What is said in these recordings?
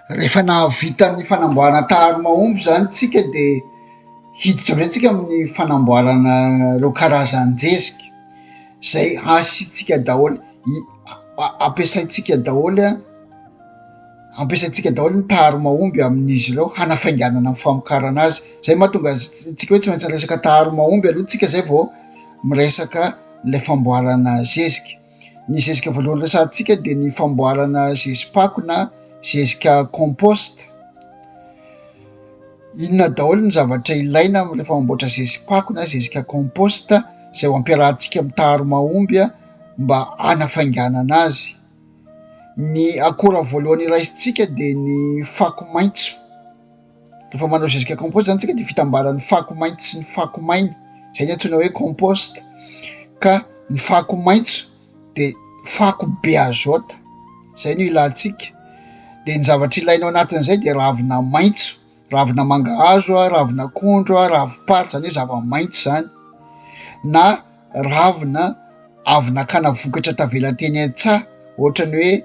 rehefa nahavita ny fanamboarana taharo-mahomby zany tsika de hiditra amizay tsika amin'ny fanamboarana reo karazan-jezika zay asitsika daholy ampiasaitsika daholy ny taharo-mahomby amin'izy ireo hanafainganana ny famokarana azy. Zay mahatonga tsika hoe tsy maintsy resaka taharo-mahomby aloha tsika zay vao miresaka le famboarana zezika. Ny zezika voalohany resantsika de ny famboarana zezi-pako na zezika composte. Inona daholo ny zavatra ilaina rehefa mamboatra zezi-pako na zezika composte zay ho ampiarahantsika amin'ny taharo-mahomby mba hanafainganana azy? Ny akora voalohany iraisitsika de ny fako maitso. Rehefa manao zezika composte zany tsika de fitambaran'ny fako maitso sy ny fako maina, zay ny antsoina hoe composte. Ka ny fako maitso de fako be azota, zay no ilantsika. De ny zavatra ilainao anatin'izay de ravina maitso, ravina mangahazo ravina akondro ravim-pary, zany hoe zava-maitso zany, na ravina avy nakana vokatra tavelan-teny an-tsaha, ohatrany hoe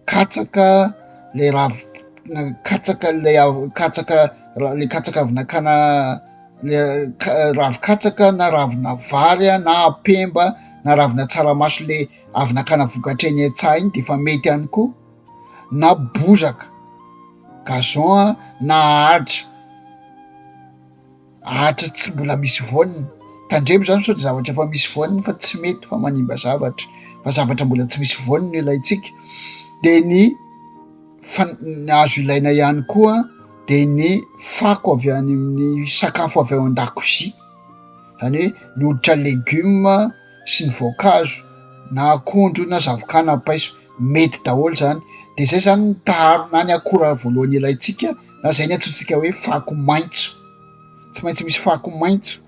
katsaka, le katsaka avy nakana le ravi-katsaka na ravina vary na apemba na ravina tsaramaso le avy nakana vokatra eny an-tsaha iny de efa mety ihany koa, na bozaka gazon na ahatra tsy mbola misy voaniny. Tandremo zany sao de zavatra efa misy voaniny fa tsy mety, fa manimba zavatra, fa zavatra mbola tsy misy voaniny ilaitsika. De ny azo ilaina ihany koa de ny fako avy any amin'ny sakafo avy ao an-dakozia, zany hoe ny hoditra legioma sy ny voankazo na akondro na zavoka na paiso, mety daholo zany. De zay zany ny taharo na ny akora voalohany ilaitsika, na zay ny antsointsika hoe fako maitso. Tsy maintsy misy fako maitso.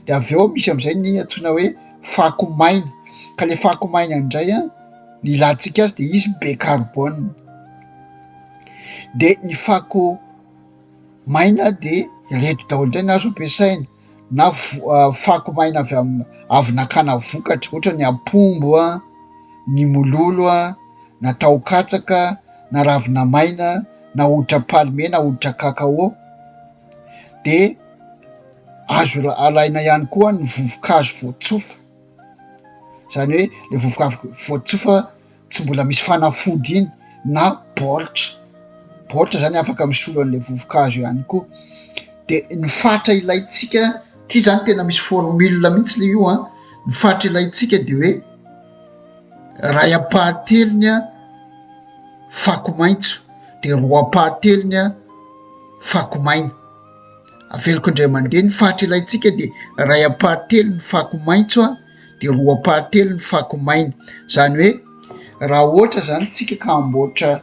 De avy eo misy am'izay ny antsoina hoe fako maina, ka le fako maina indray ny ilantsika azy de izy be carbone. De ny fako maina de ireto daholo indray no azo ampiasaina, na fako maina avy nakana vokatra, ohatra ny apombo ny mololo na tao-katsaka na ravina maina na hoditra palmier na hoditra cacao. De azo alaina ihany koa ny vovokazo voatsofa, zany hoe le vovokazo voatsofa tsy mbola misy fanafody iny, na baoritra zany afaka misolo an'le vovokazo ihany koa. De ny fatra ilaitsika, ty zany tena misy formule mihitsy le io ny fatra ilaitsika de hoe ray apahatelony fako maitso de roa apahatelony fako maina. Aveloko indray mandeha, ny fatra ilaitsika de ray apahatelo ny fako maitso de roa apahatelo ny fako maina. Zany hoe raha ohatra zany tsika ka amboatra,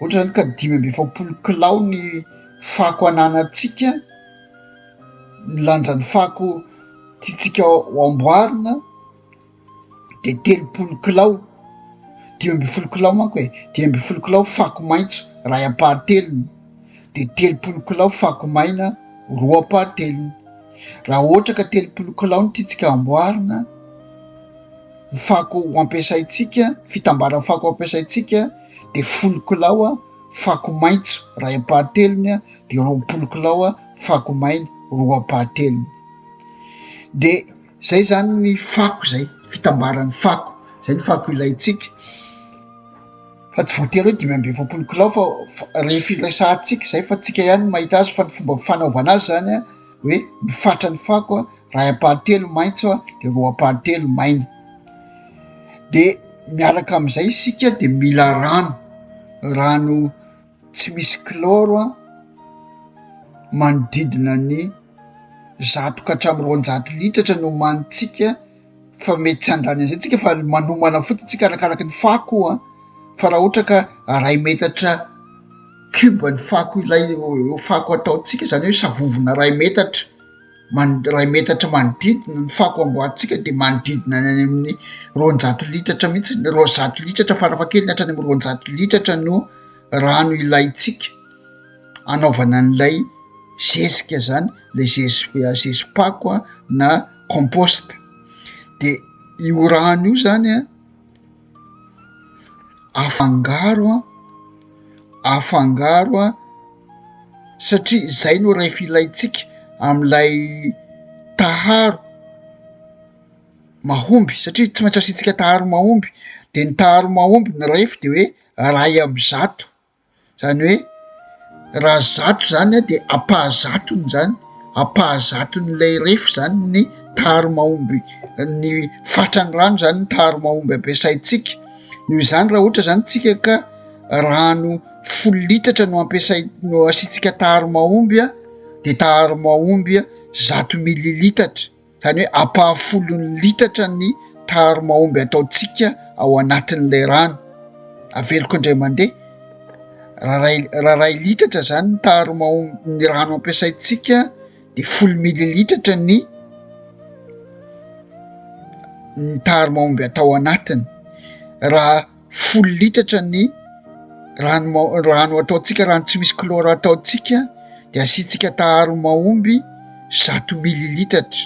ohatra zany ka 5.20 kilao ny fako ananatsika, ny lanjan'ny fako tiatsika ho amboarina de 30 kilao, 10.20 kilao manko 10.20 kilao fako maitso ray apahatelony, de 30 kilao fako maina roa apahatelony. Raha ohatra ka 30 kilao ny tiatsika amboarina, ny fako ho ampiasaitsika, fitambaran'ny fako ho ampiasaitsika de 10 kilao fako maitso ray apahatelony de 20 kilao fako maina roa apahatelony. De zay zany ny fako, zay fitambaran'ny fako, zay ny fako ilaitsika. Fa tsy voatery hoe 5.20 kilao fa rehefa iresahantsika zay fa tsika ihany mahita azy, fa ny fomba fanaovana azy zany hoe ny fatra ny fako ray apahatelo maitso de roa apahatelo maina. De miaraka am'izay isika de mila rano tsy misy chlore manodidina ny 100 ka hatramin'ny 200 litatra no manitsika, fa mety tsy andany an'izay tsika fa manomana fotsiny tsika arakaraky ny fako fa raha ohatra ka 1 metatra cube ny fako ilay fako ataotsika, zany hoe savovona 1 metatra 1 metatra manodidina ny fako amboaritsika de manodidina any amin'ny 200 litatra mihitsy, 200 litatra farafahakeliny hatrany amin'ny 200 litatra no rano ilaitsika anaovana an'ilay zezika zany, le zezi-pako na composte. De io rano io zany afangaro afangaro satria zay no rehefa ilaitsika am'ilay taharo mahomby satria tsy maintsy asiantsika taharo mahomby de ny taharo mahomby ny refy de hoe ray amy zato zany hoe raha zato zany a de apahazatony zany apahazaton'lay refy zany ny taharo mahomby ny fatrany rano zany ny taharo mahomby ampiasaitsika noho izany raha ohatra zany tsika ka rano 10 litatra no no asiantsika taharo mahomby a de taharo mahomby a 100 mililitatra zany hoe apaha 10 litatra ny taharo mahomby ataotsika ao anatin'lay rano aveloko indray mandeha raha ray litatra zany ny taharo mahomby ny rano ampiasaitsika de 10 mililitatra ny taharo mahomby atao anatiny raha 10 litatra ny rano ataotsika rano tsy misy chlore ataotsika de asiantsika taharo mahomby 100 mililitatra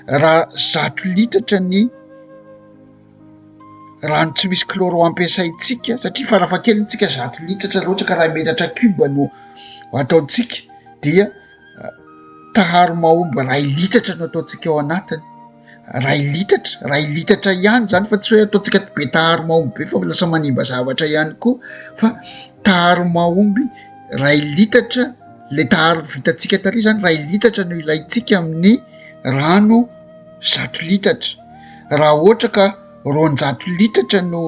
raha 100 litatra ny rano tsy misy chlore ampiasaitsika satria farafahakelyntsika 100 litatra loatra ka raha metatra cube no ataotsika dia taharo mahomby 1 litatra no ataotsika ao anatiny 1 litatra ihany zany fa tsy hoe ataotsika be taharo mahomby be fa lasa manimba zavatra ihany koa fa taharo mahomby 1 litatra le taharo vitatsika tary zany 1 litatra no ilaitsika amin'ny rano 100 litatra raha ohatra ka 200 litatra no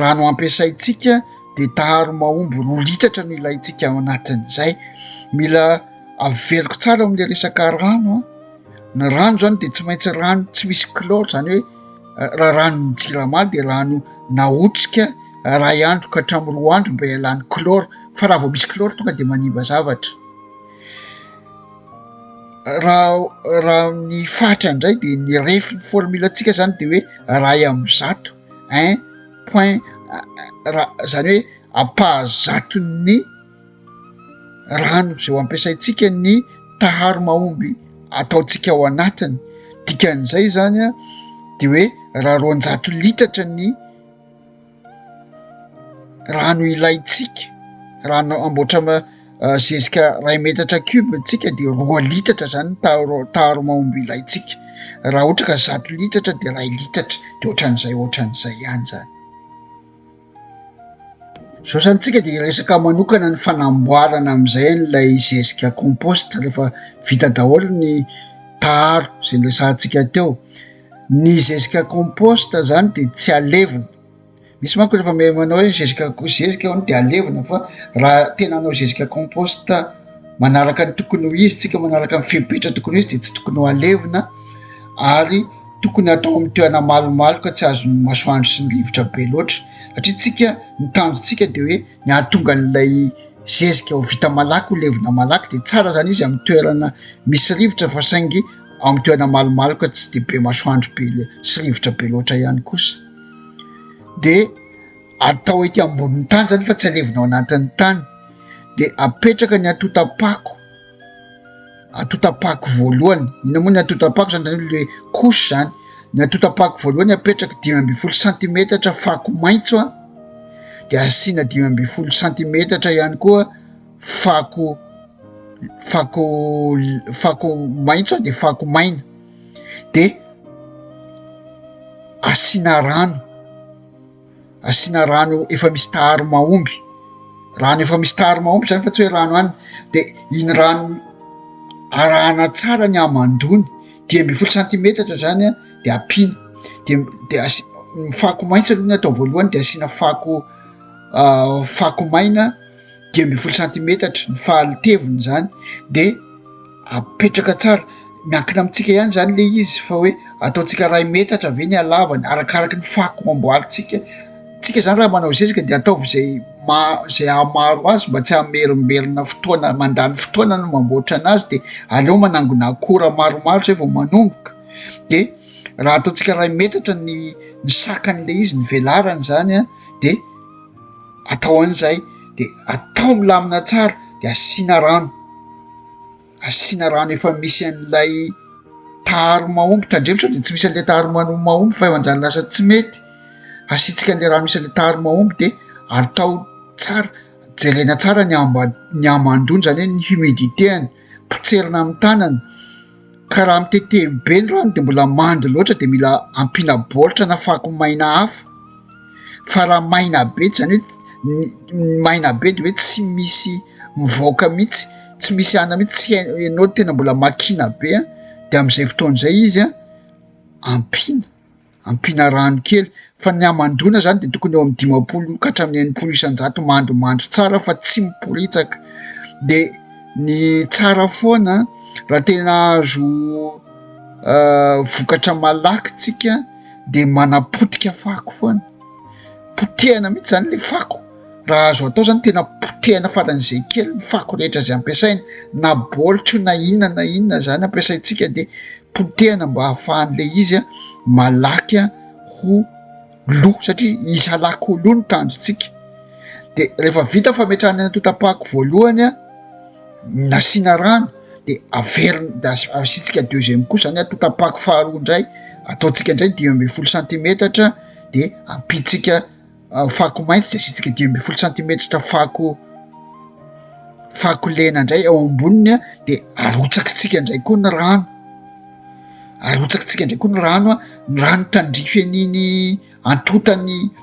rano ampiasaitsika de taharo mahomby 2 litatra no ilaitsika ao anatiny zay mila aveliko tsara am'le resaka rano ny rano zany de tsy maintsy rano tsy misy chlore zany hoe raha rano ny jirama de rano naotrika ray andro ka hatramin'ny 2 andro mba ialany chlore fa raha vao misy chlore tonga de manimba zavatra raha ny fatra indray de ny refy ny formule atsika zany de hoe ray amy zato 1 point zany hoe apahazaton'ny rano zay ho ampiasaitsika ny taharo mahomby ataotsika ao anatiny dikan'izay zany a de hoe raha 200 litatra ny rano ilaitsika rano amboatra zezika 1 metatra cube tsika de 2 litatra zany taharo mahomby ilaitsika raha ohatra ka 100 litatra de 1 litatra de ohatran'izay ihany zany zao zany tsika de resaka manokana ny fanamboarana am'izay n'lay zezika compost rehefa vita daholo ny taharo zay nyresahantsika teo ny zezika compost zany de tsy alevina misy manko rehefa manao hoe zezika ao de alevina fa raha tena anao zezika compost manaraka ny tokony ho izy tsika manaraka ny fepetra tokony izy de tsy tokony ho alevina ary tokony atao amin'ny toerana malomaloka tsy azony masoandro sy ny rivotra be loatra satria tsika ny tanjontsika de hoe ny ahatonga n'lay zezika ho vita malaky ho levina malaky de tsara zany izy amin'ny toerana misy rivotra fa saingy amin'ny toerana malomaloka tsy de be masoandro be sy rivotra be loatra ihany kosa de atao ety ambonin'ny tany zany fa tsy alevina ao anatin'ny tany de apetraka ny atotapako voalohany ina moa ny atotapako zany le couche zany ny atotapako voalohany apetraka 5 centimetatra fako maitso a de asiana 5 centimetatra ihany koa fako maitso de fako maina de asiana rano efa misy taharo mahomby zany fa tsy hoe rano any de iny rano arahana tsara ny amandony 10 centimetatra zany a de apina de fako maitso aloha ny atao voalohany de asiana fako maina 10 centimetatra ny fahaliteviny zany de apetraka tsara miankina amitsika ihany zany le izy fa hoe ataotsika 1 metatra ave ny alavany arakaraky ny fako amboaritsika tsika zany raha manao zezika de ataovy zay amaro azy mba tsy hamerimberina fotoana mandany fotoana no mamboatra anazy de aleo manangona akora maromaro zay vao manomboka de raha ataotsika 1 metatra ny sakan'le izy ny velarany zany a de atao an'izay de atao milamina tsara de asiana rano efa misy an'lay taharo mahomby tandremitra de tsy misy an'le taharo mahomby fa evanjany lasa tsy mety asiantsika an'le rano misy an'le taharo mahomby de atao tsara, jerena tsara ny amandony zany hoe ny humidité-any, potserina amin'ny tanana. Ka raha mitetehiny be ny rano de mbola mando loatra de mila ampiana baolitra na fako maina hafa. Fa raha maina be zany hoe maina be de hoe tsy misy mivoaka mihitsy, tsy misy ana mihitsy, tsy ianao tena mbola makina be de am'izay fotoana zay izy ampiana rano kely. Fa ny amandona zany de tokony eo amin'ny 50 ka hatramin'ny 80 mandomando tsara fa tsy miporitsaka. De ny tsara foana raha tena azo vokatra malaky tsika de manapotika fako foana, potehana mihitsy zany le fako. Raha azo atao zany tena potehana faran'izay kely ny fako rehetra zay ampiasaina, na baolitra na inona zany ampiasaitsika de potehana mba hahafahan'le izy malaky ho lo, satria isy alaky ho lo ny tanjotsika. De rehefa vita fametrahana ny tota-pako voalohany nasiana rano de averina de asitsika deuxième kosa zany tota-pako faharoa indray, ataotsika indray 12 centimetatra de ampitsika fako maitso de asitsika 12 centimetatra fako lena indray ao amboniny de arotsakitsika indray koa ny rano, ny rano tandrify an'iny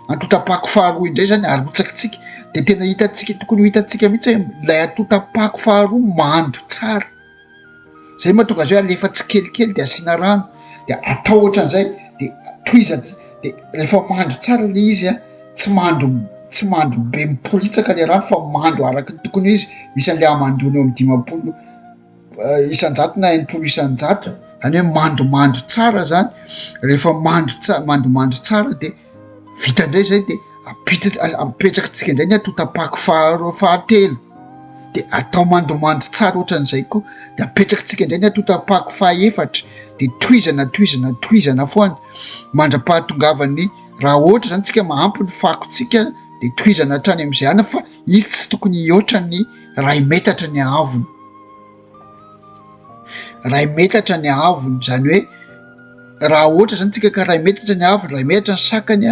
antota-pako faharoa indray zany arotsakitsika. De tena tokony hitatsika mihitsy hoe lay atota-pako faharoa mando tsara. Zay mahatonga azy hoe alefa tsikelikely de asiana rano de atao ohatran'izay de toiza. De rehefa mando tsara le izy tsy mando be miporitsaka le rano fa mando araky ny tokony izy. Misy an'le amandona eo amin'ny 50 isan-jato na 80 isan-jato, zany hoe mandomando tsara zany. Rehefa mandomando tsara de vita indray zay de apetrakatsika indray ny atota-pako fahatelo de atao mandomando tsara ohatran'izay koa de apetrakatsika indray ny atota-pako fahaefatra de toizana foana mandra-pahatongavany. Raha ohatra zany tsika mahampy ny fakotsika de toizana hatrany am'izay ana, fa izy tsy tokony hihoatra ny 2 metatra ny ahavony. 2 metatra ny ahavony zany hoe raha ohatra zany tsika ka 2 metatra ny ahavony, 2 metatra ny sakany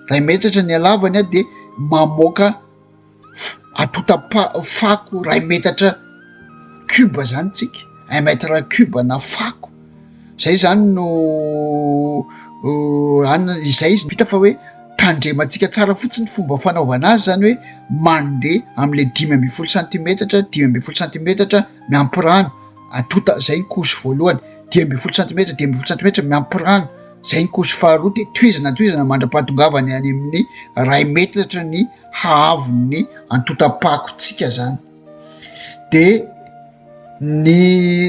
2 metatra ny alavany de mamoaka fako 2 metatra cube zany tsika, 1 mètre cube na fako. Zay zany no izay izy vita fa hoe tandremantsika tsara fotsiny fomba fanaovana azy zany hoe mandeha am'le 5 centimetatra miampy rano zay ny couche voalohany, 12 centimetatra miampy rano zay ny couche faharoa de toizana mandra-pahatongavany any amin'ny 2 metatra ny hahavon'ny antota-pako tsika zany. De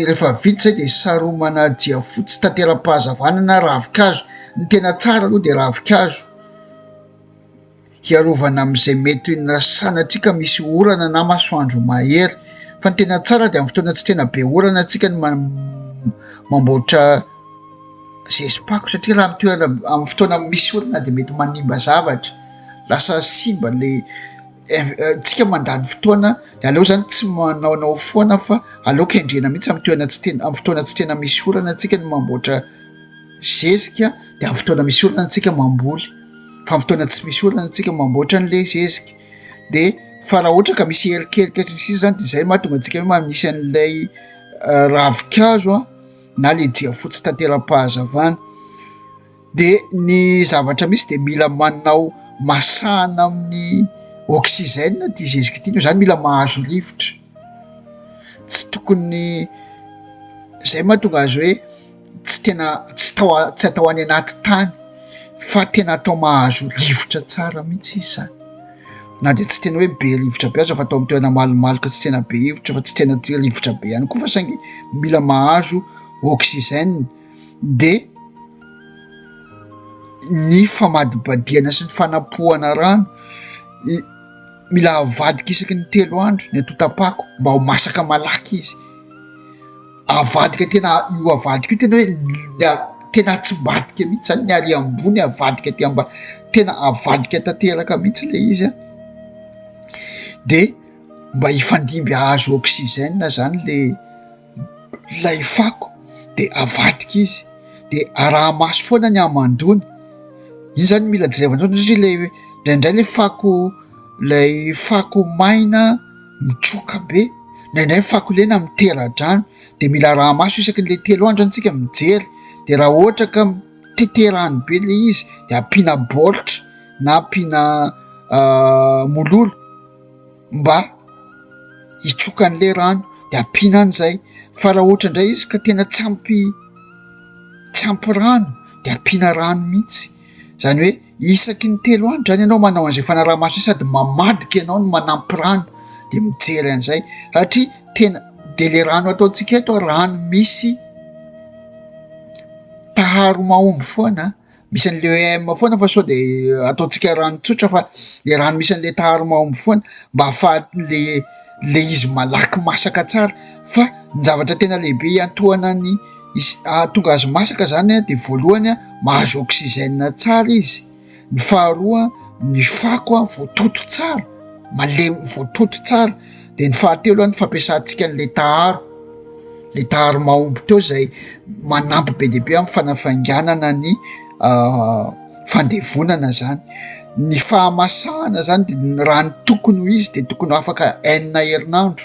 rehefa vita zay de saromana jiafotsy tantera-pahazavana na ravikazo. Ny tena tsara aloha de ravikazo hiarovana am'izay mety na sanatsika misy orana na masoandro mahery. Fa ny tena tsara de amin'ny fotoana tsy tena be orana tsika ny mamboatra zespako, satria raha amin'ny fotoana misy orana de mety manimba zavatra, lasa simba le tsika mandany fotoana. De aleo zany tsy manaonao foana fa aleoko endrena mihitsy amin'ny fotoana tsy tena misy orana tsika ny mamboatra zezika, de amin'ny fotoana misy orana tsika mamboly, fa amin'ny fotoana tsy misy orana tsika mamboatra an'le zezika. De fa raha ohatra ka misy helikelika sisa zany de zay mahatonga antsika hoe manisy an'ilay ravikazo na le jiafotsy tantera-pahazavana. De ny zavatra misy de mila manao masahana amin'ny oxygène ty zezika ty, zany mila mahazo rivotra. Tsy tokony zay mahatonga azy hoe tsy atao any anaty tany fa tena atao mahazo rivotra tsara mihitsy izy zany. Na de tsy tena hoe be rivotra be aza fa atao amin'ny toerana malomaloka tsy tena be rivotra fa tsy tena rivotra be ihany koa, fa saingy mila mahazo oxygène. De ny famadibadiana sy ny fanapohana rano mila avadika isaky ny 3 andro ny atota-pako mba ho masaka malaky izy. Avadika tena hoe tena atsimbadika mihitsy zany, ny ary ambony avadika aty ambany, tena avadika tanteraka mihitsy le izy de mba hifandimby ahazo oxygène zany lay fako de avadika izy de araha maso foana ny amandona. Iny zany mila jerevana satria le indraindray le fako lay fako maina mitroka be, nainay fako lena mitera-drano, de mila raha maso isakin'le 3 andro antsika mijery. De raha ohatra ka teterany be le izy de ampiana baolitra na ampiana mololo mba hitrokan'le rano de ampiana an'izay. Fa raha ohatra indray izy ka tena tsy ampy rano de ampiana rano mihitsy. Zany hoe isaky ny 3 andro zany ianao manao an'izay fanaraha-maso sady mamadika ianao no manampy rano de mijery an'izay, satria tena de le rano ataontsika eto rano misy taharo mahomby foana, misy an'le OM foana fa sao de ataontsika rano tsotra fa le rano misy an'le taharo mahomby foana mba ahafahan'le izy malaky masaka tsara. Fa ny zavatra tena lehibe iantohana ny ahatonga azy masaka zany de voalohany mahazo oxygène tsara izy, ny faharoa ny fako voatoto tsara, malemy voatoto tsara, de ny fahatelo ny fampiasantsika n'le taharo mahomby teo zay manampy be dia be amin'ny fanafainganana ny fandevonana zany. Ny fahamasahana zany de raha ny tokony ho izy de tokony afaka 4 herinandro,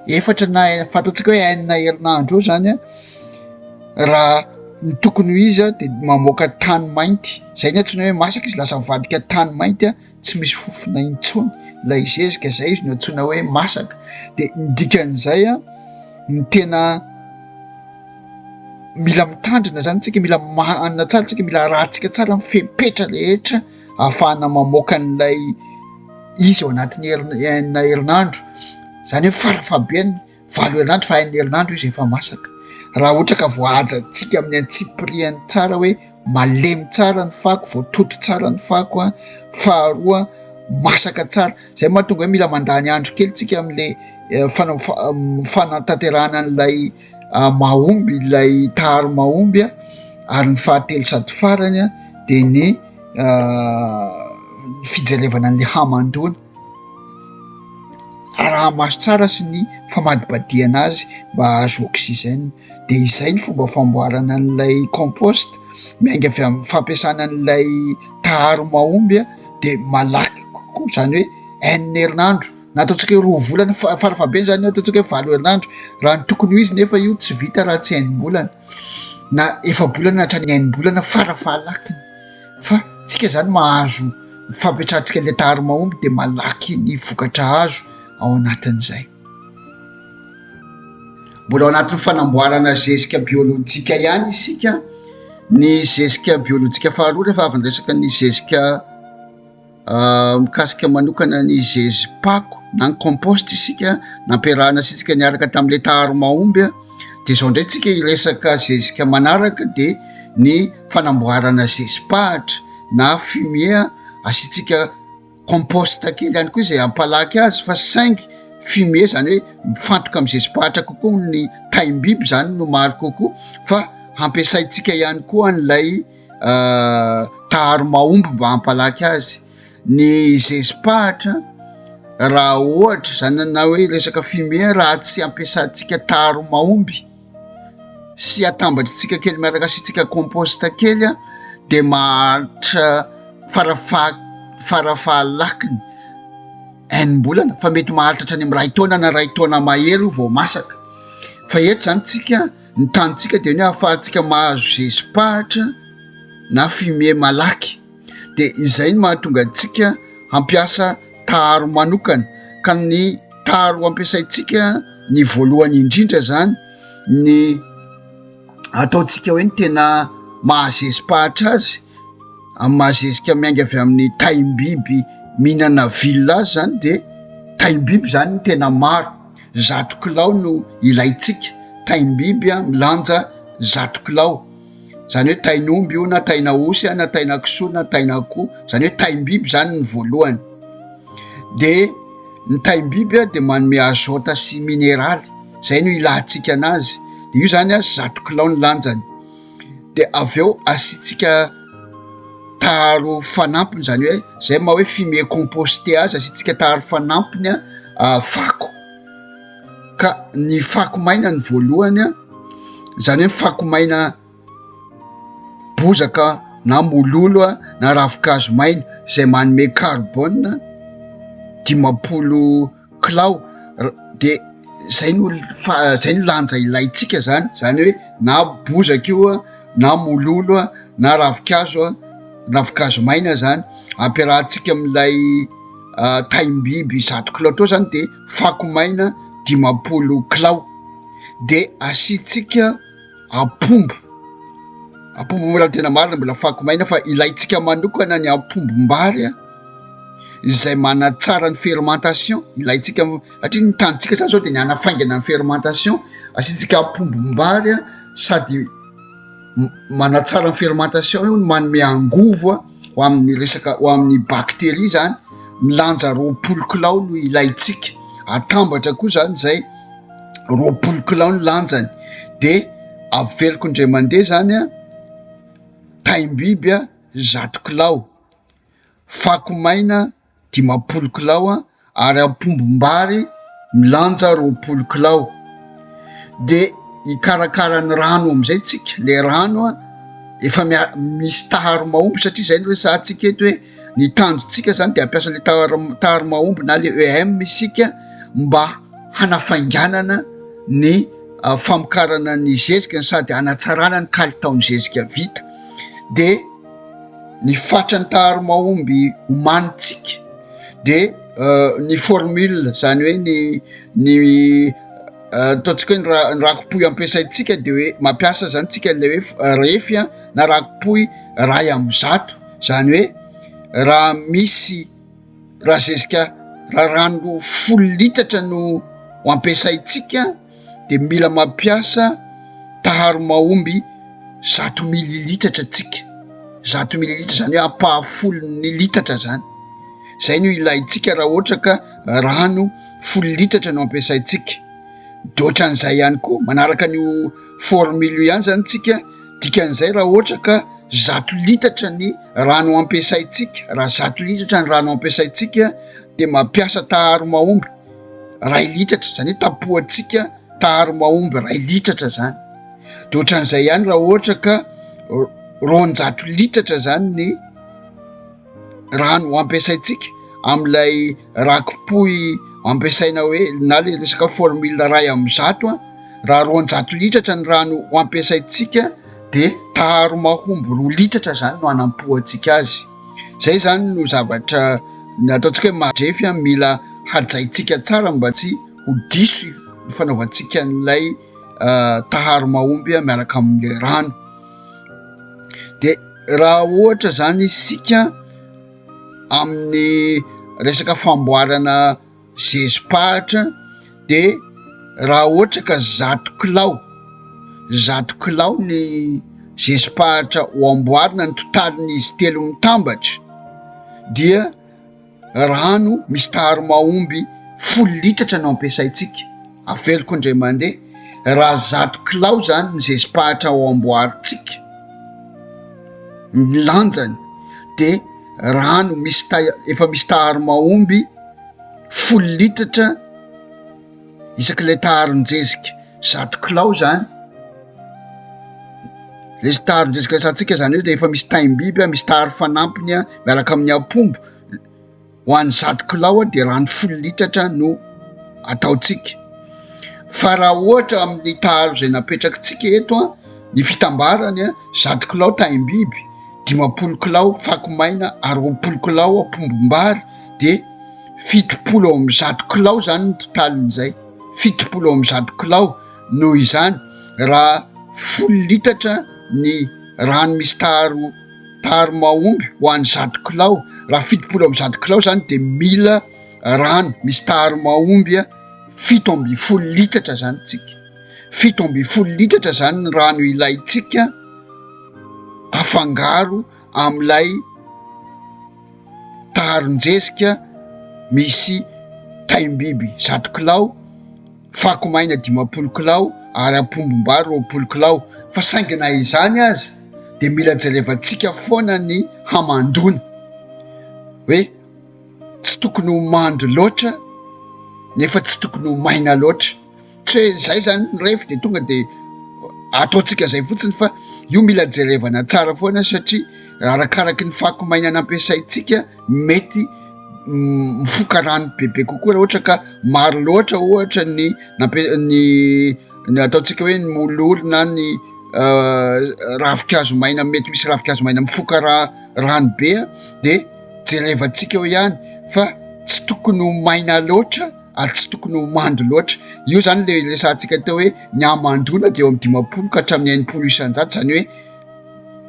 4 na fataontsika hoe 4 herinandro eo zany raha ny tokony ho izy de mamoaka tany mainty. Zay ny antsoina hoe masaka izy, lasa mivadika tany mainty tsy misy fofona intsony, ilay zezika zay izy no antsoina hoe masaka. De ny dikan'izay ny tena mila mitandrina zany tsika, mila manana tsara tsika, mila rahantsika tsara ny fepetra rehetra ahafahana mamoaka an'ilay izy ao anatin'ny 4 herinandro. Zany hoe farafahabeny 4 herinandro fa 4 herinandro izy efa masaka. Raha ohatra ka voahajantsika amin'ny antsipiriany tsara hoe malemy tsara ny fako, voatoto tsara ny fako, faharoa masaka tsara, zay mahatonga hoe mila mandany andro kely tsika amin'le fanatanterahana an'ilay mahomby, ilay taharo mahomby ary ny fahatelo sady farany de ny fijerevana an'le hamandona, raha maso tsara sy ny famadibadiana azy mba azo oxygène. De izay ny fomba famboarana an'ilay compost, miainga avy amin'ny fampiasana an'ilay taharo mahomby de malaky kokoa, zany hoe 4 herinandro na ataontsika hoe 2 volana farafahabeny zany ataontsika hoe 4 herinandro raha ny tokony ho izy, nefa io tsy vita raha tsy 1 bolana na 4 bolana hatrany 1 bolana farafahalakiny. Fa tsika zany mahazo fampiatrantsika le taharo mahomby de malaky ny vokatra azo ao anatin'izay. Mbola ao anatin'ny fanamboarana zezika biolojika ihany isika. Ny zezika biolojika faharoa rehefa avy niresaka ny zezika mikasika manokana ny zezim-pako na ny compost isika nampiarahana sitsika niaraka tamin'le taharo mahomby de zao ndray tsika iresaka zezika manaraka de ny fanamboarana zezim-pahatra na fumier asitsika compost kely ihany koa izay ampalaky azy, fa saingy fumier zany hoe mifantoka amin'ny zezim-pahatra kokoa, ny taim-biby zany no maro kokoa, fa ampiasaitsika ihany koa an'ilay taharo mahomby mba hampalaky azy. Ny zezim-pahatra raha ohatra zany na hoe resaka fumier raha tsy ampiasantsika taharo mahomby sy atambatritsika kely miaraka asitsika compost kely de maharitra farafahalakiny 1 bolana, fa mety maharitra hatrany amin'ny 2 taona na 2 taona mahery vao masaka. Fa eto zany tsika ny tanitsika de hoe ahafahantsika mahazo zezim-pahatra na fumier malaky, de izay no mahatonga antsika hampiasa taharo manokana. Ka ny taharo ampiasaitsika ny voalohany indrindra zany ny ataontsika hoe ny tena mahazezim-pahatra azy, mahazezika miainga avy amin'ny taim-biby mihinana vilona azy zany, de taim-biby zany ny tena maro, 100 kilao no ilaitsika. Taim-biby milanja 100 kilao, zany hoe tain'omby io na tain'aosy na tain'akisoa na tain'akoho, zany hoe taim-biby zany ny voalohany. De ny taim-biby de manome azota sy mineraly, zay no ilantsika anazy, de io zany 100 kilao ny lanjany. De avy eo asitsika taharo fanampiny, zany hoe zay maha hoe fumier composté azy, asitsika taharo fanampiny fako. Ka ny fako maina ny voalohany zany hoe fako maina bozaka na mololo na ravin-kazo maina, zay manome carbone dimapolo kilao de zay no lanja ilaitsika zany hoe na bozaka io na mololo na ravikazo maina zany ampiarahantsika am'ilay taimbiby 100 kilao tao zany de fako maina 10 kilao de asitsika apombo mbola tena marina mbola fako maina fa ilaitsika manokana ny apombombary izay manatsara ny fermentation ilaitsika satria ny tanitsika zany zao de ny anafaingana ny fermentation asitsika apombombary sady manatsara ny fermentation io manome angovo ho amin'ny bakteria zany milanja 20 kilao no ilaitsika atambatra koa zany zay 20 kilao no lanjany de aveliko indray mandeha zany taimbiby 100 kilao fako maina 10 kilao ary apombombary milanja 20 kilao de ikarakara ny rano am'izay tsika le rano efa misy taharo mahomby satria zay no resahantsika eto hoe ny tanjotsika zany de ampiasa le taharo mahomby na le EM isika mba hanafainganana ny famokarana ny zezika sady hanatsarana ny kalitaon'ny zezika vita de ny fatra ny taharo mahomby homanitsika de ny formule zany hoe ny ataontsika hoe ny rakopoy ampiasaitsika de hoe mampiasa zany tsika le hoe refy na rakopoy 100 zany hoe raha misy raha rano 10 litatra no ampiasaitsika de mila mampiasa taharo mahomby 100 mililitatra tsika 100 mililitra zany hoe apahafolo litatra zany zay no ilaitsika raha ohatra ka rano 10 litatra no ampiasaitsika de ohatran'izay ihany koa manaraka ny formule ihany zany tsika dikan'izay raha ohatra ka 100 litatra ny rano ampiasaitsika raha 100 litatra ny rano ampiasaitsika de mampiasa taharo mahomby 2 litatra zany hoe tapohatsika taharo mahomby 2 litatra zany de ohatran'izay ihany raha ohatra ka 200 litatra zany ny rano ampiasaitsika am'ilay rakopoy ampiasaina hoe na le resaka formule 100 raha 200 litatra ny rano ampiasaitsika de taharo mahomby 2 litatra zany no anampohatsika azy zay zany no zavatra ataontsika hoe madrefy mila hajaitsika tsara mba tsy ho diso ny fanaovantsika n'ilay taharo mahomby miaraka amin'le rano de raha ohatra zany isika amin'ny resaka famboarana zezipahatra de raha ohatra ka 100 kilao ny zezipahatra ho amboarina ny totalin'izy 3 mitambatra dia rano misy taharo mahomby 10 litatra no ampiasaitsika aveliko indray mandeha raha 100 kilao zany ny zezipahatra ho amboaritsika milanjany de rano efa misy taharo mahomby 10 litatra isaky le taharon-jezika 100 kilao zany le taharon-jezika satsika zany hoe de efa misy taimbiby misy taharo fanampiny miaraka amin'ny apombo ho an'ny 100 kilao de rano 10 litatra no ataotsika fa raha ohatra amin'ny taharo zay napetrakitsika eto ny fitambarany 100 kilao taimbiby 10 kilao fako maina ary 20 kilao apombombary de 70 amin'ny 100 kilao zany ny totalin'izay 70 amin'ny 100 kilao noho izany raha 10 litatra ny rano misy taharo mahomby ho an'ny 100 kilao raha 70 amin'ny 100 kilao zany de mila rano misy taharo mahomby 70 litatra zany tsika 70 litatra zany ny rano ilaitsika afangaro am'ilay taharon-jezika misy taimbiby 100 kilao fako maina 10 kilao ary apombombary 20 kilao fa saingana izany azy de mila jerevantsika foana ny hamandona hoe tsy tokony ho mando loatra nefa tsy tokony ho maina loatra tsy hoe zay zany ny refy de tonga de ataotsika zay fotsiny fa io mila jerevana tsara foana satria arakaraky ny fako maina nampiasaitsika mety mifoka rano bebe kokoa raha ohatra ka maro loatra ohatra ny ataontsika hoe ny mololo na ny ravikazo maina, mety misy ravikazo maina mifoka rano be de jerevantsika eo ihany fa tsy tokony ho maina loatra ary tsy tokony ho mando loatra. Io zany le resantsika teo hoe ny amandona de eo amin'ny 50 ka hatramin'ny 80 isan-jato, zany hoe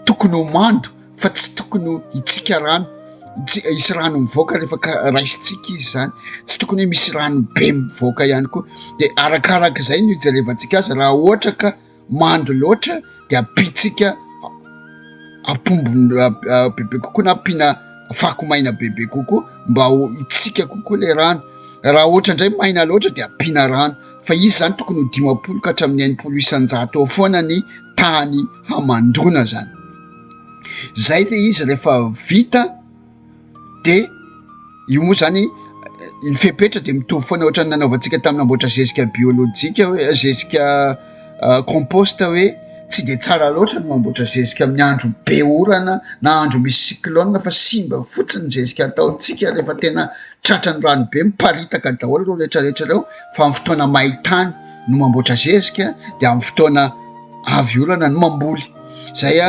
tokony ho mando fa tsy tokony ho hitsika rano, isy rano mivoaka rehefa raisitsika izy zany, tsy tokony hoe misy rano be mivoaka ihany koa. De arakaraka izay no ijerevantsika azy. Raha ohatra ka mando loatra de apitsika apombo bebe kokoa na ampiana fako maina bebe kokoa mba ho hitsika kokoa le rano. Raha ohatra indray maina loatra de ampiana rano, fa izy zany tokony ho 50 ka hatramin'ny 80 isan-jato eo foana ny tany hamandona zany. Zay le izy rehefa vita de io moa zany ny fepetra de mitovy foana ohatra ny nanaovantsika tamin'ny namboatra zezika biolojika hoe zezika compost, hoe tsy de tsara loatra ny mamboatra zezika amin'ny andro be orana na andro misy cyclone fa simba fotsiny zezika ataontsika rehefa tena tratran'ny rano be miparitaka daholo reo rehetrarehetra reo, fa amin'ny fotoana maintany no mamboatra zezika de amin'ny fotoana avy orana no mamboly. Zay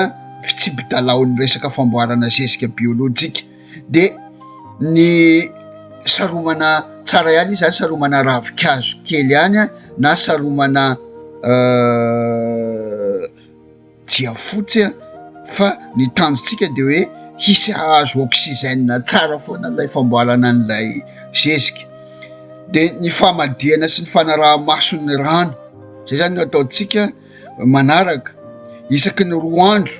fitsibitalaon'ny resaka famboarana zezika biolojika. De ny saromana tsara ihany izy saromana ravikazo kely ihany na saromana jiafotsy fa ny tanjontsika de hoe hisy azo oxygène tsara foana ilay famboarana an'ilay zezika. De ny famadihana sy ny fanaraha-mason'ny rano, zay zany no ataontsika manaraka isaky ny 2 andro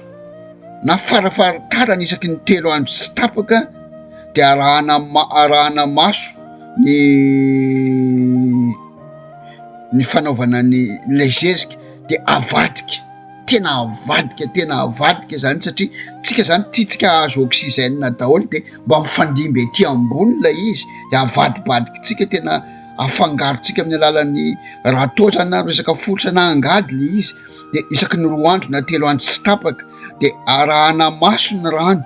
na farafaratarany isaky ny 3 andro sy tapaka de arahana maso ny fanaovana le zezika de avadika, tena avadika zany, satria tsika zany tiatsika azo oxygène daholo de mba mifandimby ety ambony lay izy de avadibadika tsika, tena afangarotsika amin'ny alalan'ny raha toa zany na resaka fototra na angady le izy de isaky ny 2 andro na 3 andro sy tapaka de arahana maso ny rano.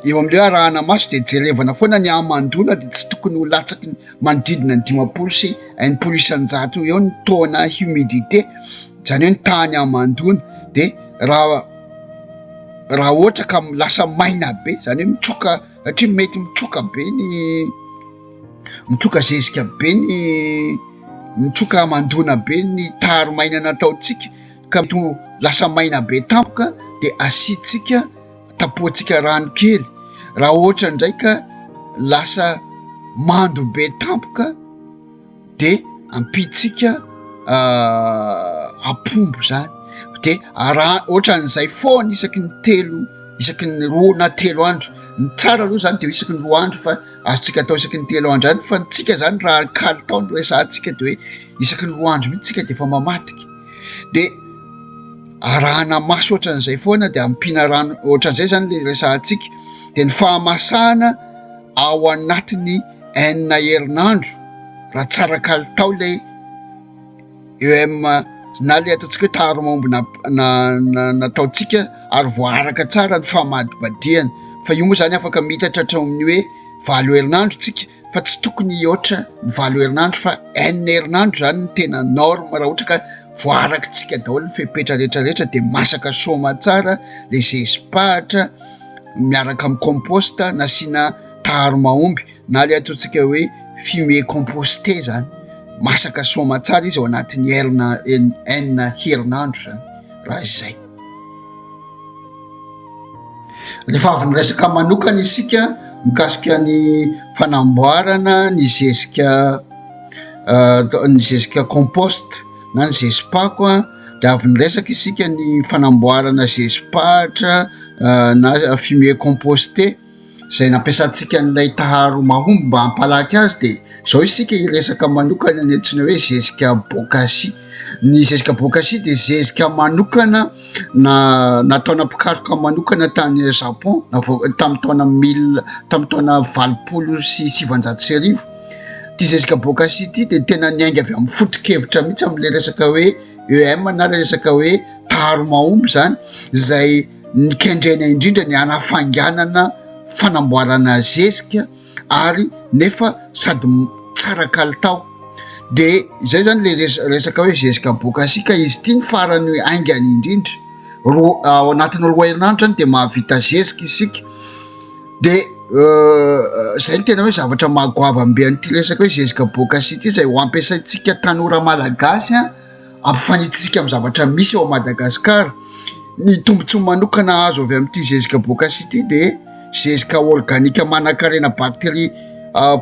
Eo amin'ilay arahana maso de jerevana foana ny amandona de tsy tokony ho latsaky manodidina ny 50 sy 80 isan-jato eo ny taux-na humidité, zany hoe ny tany amandona. De raha ohatra ka lasa maina be, zany hoe mitsoka, satria mety mitsoka zezika be mitsoka amandona be ny taro maina nataontsika ka to lasa maina be tampoka de asitsika tapotsika rano kely. Raha ohatra ndraika lasa mando be tampoka de ampitsika apombo zany, de ohatran'izay foana isaky ny 3 isaky ny 2 na 3 andro. Ny tsara aloha zany de isaky ny 2 andro fa azotsika atao isaky ny 3 andro zany, fa tsika zany raha kalitao no resantsika de hoe isaky ny 2 andro mihitsy tsika de efa mamatika. De arahana maso ohatran'izay foana de ampiana rano ohatran'izay zany le resantsika. De ny fahamasahana ao anatin'ny 9 herinandro raha tsara kalitao lay na le ataontsika hoe taromambo nataontsika ary voaraka tsara ny famadibadiana. Fa io moa zany afaka mitatra hatramin'ny hoe 9 herinandro tsika, fa tsy tokony hihoatra ny 9 herinandro fa 9 herinandro zany ny tena norme raha ohatra ka voarakatsika daholo ny fepetra rehetrarehetra de masaka soma tsara le zezipahatra miaraka amin'ny compost nasiana taharo-mahomby na le ataontsika hoe fumier composté zany, masaka soma tsara izy ao anatin'ny 9 herinandro zany. Raha izay rehefa avy nyresaka manokana isika mikasika ny fanamboarana ny zezika compost na ny zezipahako de avy nyresaka isika ny fanamboarana zezipahatra na fumier composté zay nampiasantsika n'ilay taharo mahomby mba hampalaky azy. De zao isika iresaka manokana ny antsoina hoe zezika bokashi. Ny zezika bokashi de zezika manokana nataona mpikaroka manokana tany Japon tamin'ny taona 1970. Ty zezika bokashi ty de tena niainga avy amin'ny foto-kevitra mihitsy amin'le resaka hoe EM na resaka hoe taharo mahomby zany, zay nikendrena indrindra ny anafanganana fanamboarana zezika ary nefa sady tsara kalitao. De zay zany le resaka hoe zezika boka asika, izy ty ny farany aingany indrindra ao anatin'ny roa herinandro zany de mahavita zezika isika. De zay ny tena hoe zavatra mahagoavambe an'ity resaka hoe zezika boka asika ty, zay ho ampiasaintsika tanora malagasy ampifanitsika amy zavatra misy ao Madagasikara. Ny tombontsoa manokana azo avy amin'ity zezika boka asika ty de zezika organika manan-karena bakteria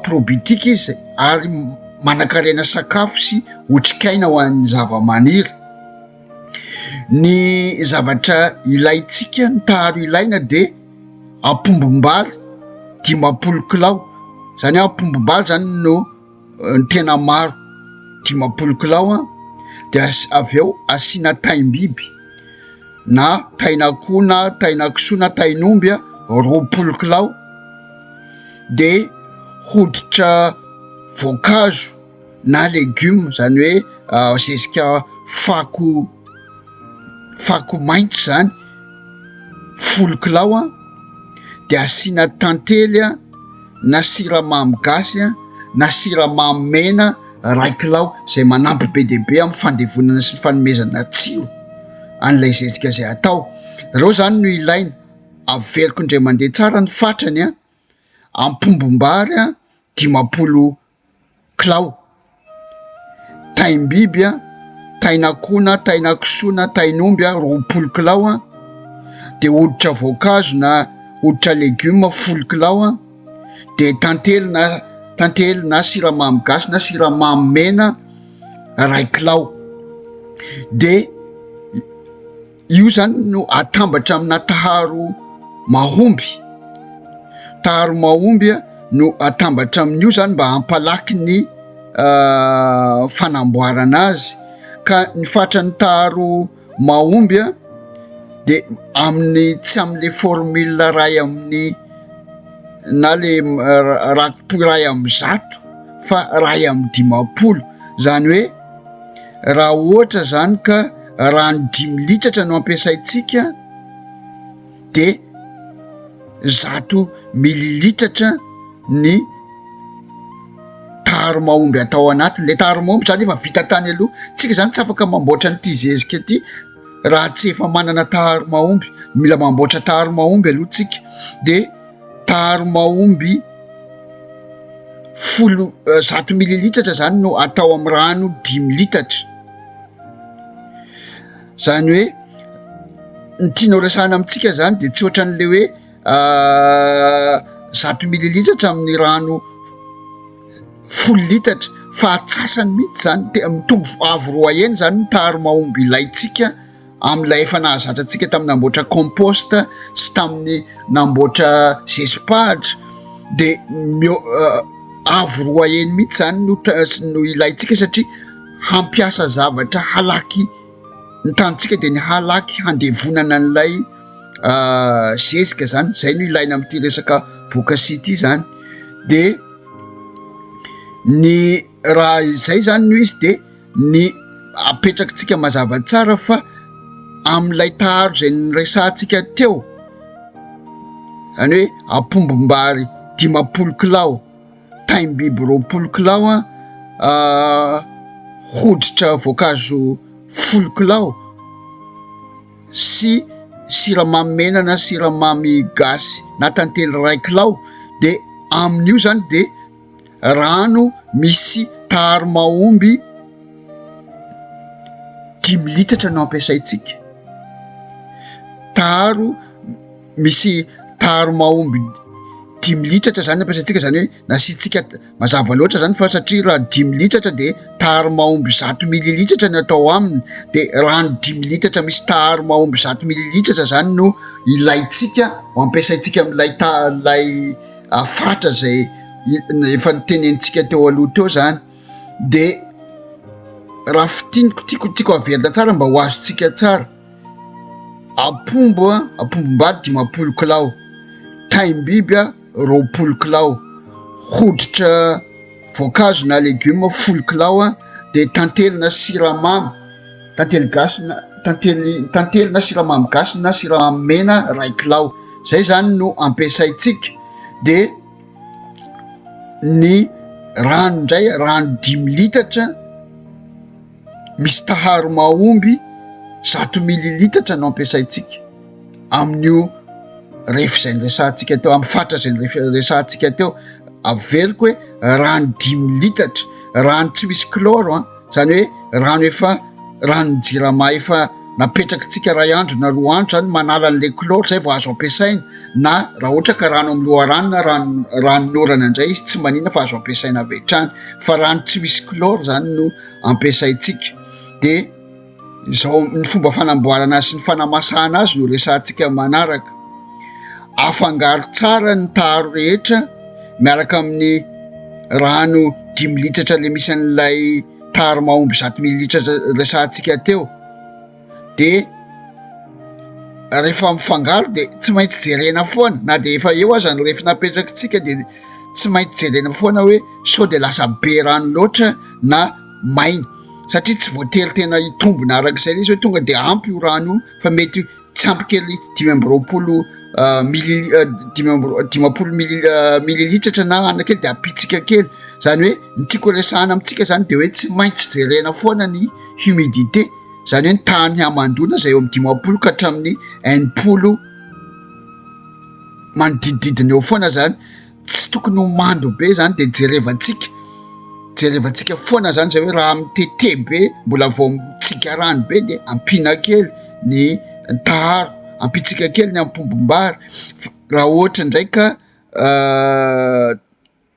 probitika izy, ary manan-karena sakafo sy otrikaina ho an'ny zava-maniry. Ny zavatra ilaitsika, ny taharo ilaina de apombom-bary 10 kilao, zany apombom-bary zany no ny tena maro 10 kilao de avy eo asina taim-biby na tain'akoho na tain'kisoa na tain'omby 20 kilao, de hoditra voankazo na legioma, zany hoe zezika fako maitso zany 10 kilao de asina tantely na siramamy gasy na siramamy mena 1 kilao, zay manampy be dia be amin'ny fandevonana sy fanomezana tsiro an'ilay zezika zay atao. Reo zany no ilaina. Averiko indray mandeha tsara ny fatrany ampombom-bary 10 kilao, taim-biby tain'akoho na tain'kisoa na tain'omby 20 kilao, de hoditra voankazo na hoditra legioma 10 kilao, de tantely na siramamy gasy na siramamy mena 1 kilao. De io zany no atambatra amina taharo mahomby. Taharo mahomby no atambatra amin'io zany mba hampalaky ny fanamboarana azy. Ka ny fatran'ny taharo mahomby de tsy amin'le formule ray amin'ny na le ray amin'ny 100 fa ray amin'ny 10, zany hoe raha ohatra zany ka rano 5 litatra no ampiasaitsika de 100 mililitatra ny taharo mahomby atao anatiny. Le taharo mahomby zany efa vita tany aloha, tsika zany tsy afaka mamboatra n'ity zezika ty raha tsy efa manana taharo mahomby. Mila mamboatra taharo mahomby aloha tsika. De taharo mahomby 100 mililitatra zany no atao amin'ny rano 5 litatra. Zany hoe ny tianao resahana amitsika zany de tsy ohatran'le hoe 100 mililitatra amin'ny rano 10 litatra, fa atsasany mihitsy zany mitombo avo 2 heny zany ny taharo mahomby ilaitsika amin'ilay efa nahazatrantsika tamin'ny namboatra compost sy tamin'ny namboatra zesipahatra. De avo 2 heny mihitsy zany no ilaitsika, satria hampiasa zavatra halaky ny tanitsika de ny halaky handevonana an'ilay zezika zany. Zay no ilaina amin'ity resaka bokasia ty zany. De ny raha izay zany no izy de ny apetrakitsika mazava tsara fa amin'ilay taharo zay nyresahantsika teo, zany hoe apombom-bary 10 kilao, taim-biby 20 kilao, hoditra voankazo 10 kilao sy siramamy mena na siramamy gasy na tantely 1 kilao. De amin'io zany de rano misy taharo mahomby 5 litatra no ampiasaitsika. Misy taharo mahomby 5 litatra zany ampiasaitsika, zany hoe nasitsika mazava loatra zany fa satria raha 5 litatra de taharo mahomby 100 mililitatra no atao aminy, de rano 5 litatra misy taharo mahomby 100 mililitatra zany no ilaitsika ho ampiasaitsika amin'ilay fatra zay efa nitenenitsika teo aloha teo zany. De raha tiako averina tsara mba ho azotsika tsara, apombom-bary 10 kilao, taim-biby 20 kilao, hoditra voankazo na legioma 10 kilao, de tantely na siramamy, tantely na siramamy gasy na siramamy mena 1 kilao. Zay zany no ampiasaitsika. De ny rano indray rano 10 litatra misy taharo mahomby 100 mililitatra no ampiasaitsika amin'io rehefa zay nyresantsika teo, amin'ny fatra zay nyresantsika teo. Averiko hoe rano 10 litatra, rano tsy misy chlore zany hoe rano efa rano jirama efa napetrakintsika 2 andro na 3 andro zany manala an'le chlore zay vao azo ampiasaina, na raha ohatra ka rano amin'ny loharano na ranon-orana indray izy tsy manina fa azo ampiasaina avy hatrany, fa rano tsy misy chlore zany no ampiasaitsika. De zao ny fomba fanamboarana sy ny fanamasahana azy no resantsika manaraka. Afangaro tsara ny taharo rehetra miaraka amin'ny rano 10 litatra le misy an'ilay taharo mahomby 100 mililitatra resantsika teo. De rehefa mifangaro de tsy maintsy jerena foana, na de efa eo aza ny rehefa napetrakitsika de tsy maintsy jerena foana hoe sao de lasa be rano loatra na maina, satria tsy voatery tena hitombona arak'izay izy hoe tonga de ampy io rano io, fa mety tsy ampy kely 520 mililitatra na anakely de apitsika kely. Zany hoe ny tiako resahana amitsika zany de hoe tsy maintsy jerena foana ny humidité, zany hoe ny tany hamandona zay eo amin'ny 50 ka hatramin'ny 80 manodidididina eo foana zany. Tsy tokony ho mando be zany de jerevantsika foana zany zay hoe raha mitete be mbola vao mitsika rano be de ampina kely ny taharo, ampitsika kely ny ampombom-bary. Raha ohatra ndraika